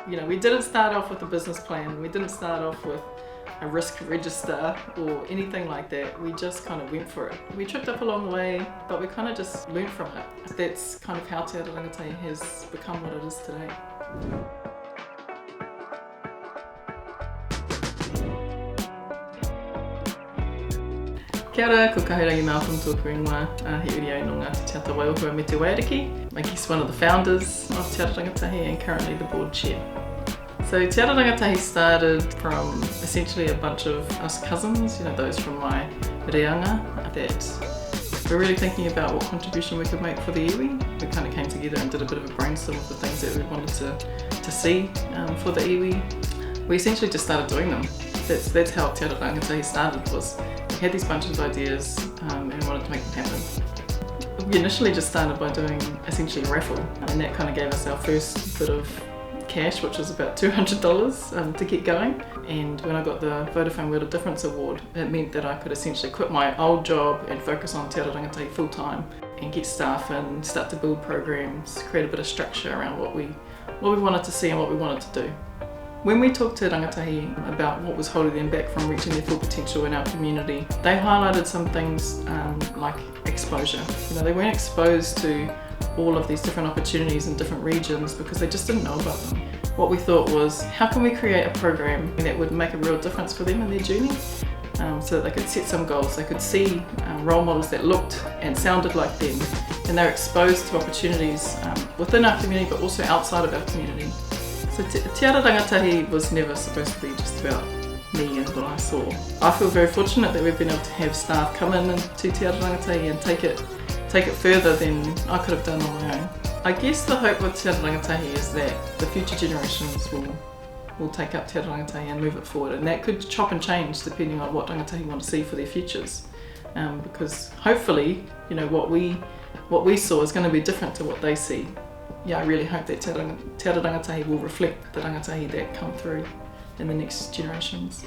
You know, we didn't start off with a business plan, we didn't start off with a risk register or anything like that. We just kind of went for it. We tripped up along the way, but we kind of just learned from it. That's kind of how Te Ara Rangatahi has become what it is today. Kia ora, ko Kahurangi Malcolm tōku ingoa, he uri au no ngā te tata waiuhua me te Waiariki. I guess one of the founders of Te Ara Rangatahi and currently the board chair. So Te Ara Rangatahi started from essentially a bunch of us cousins, you know, those from my reanga, that we're really thinking about what contribution we could make for the iwi. We kind of came together and did a bit of a brainstorm of the things that we wanted to see for the iwi. We essentially just started doing them. That's how Te Ara Rangatahi started, was we had these bunch of ideas and we wanted to make them happen. We initially just started by doing essentially a raffle, and that kind of gave us our first bit of cash, which was about $200 to get going. And when I got the Vodafone World of Difference Award, it meant that I could essentially quit my old job and focus on Te Ara Rangatahi full time and get staff and start to build programs, create a bit of structure around what we wanted to see and what we wanted to do. When we talked to rangatahi about what was holding them back from reaching their full potential in our community, they highlighted some things like exposure. You know, they weren't exposed to all of these different opportunities in different regions because they just didn't know about them. What we thought was, how can we create a program that would make a real difference for them in their journey, so that they could set some goals, they could see role models that looked and sounded like them, and they're exposed to opportunities within our community but also outside of our community. So Te Ara Rangatahi was never supposed to be just about me and what I saw. I feel very fortunate that we've been able to have staff come in to Te Ara Rangatahi and take it further than I could have done on my own. I guess the hope with Te Ara Rangatahi is that the future generations will take up Te Ara Rangatahi and move it forward, and that could chop and change depending on what rangatahi want to see for their futures. Because hopefully, you know, what we saw is going to be different to what they see. Yeah, I really hope that Te Ara Rangatahi will reflect the rangatahi that come through in the next generations.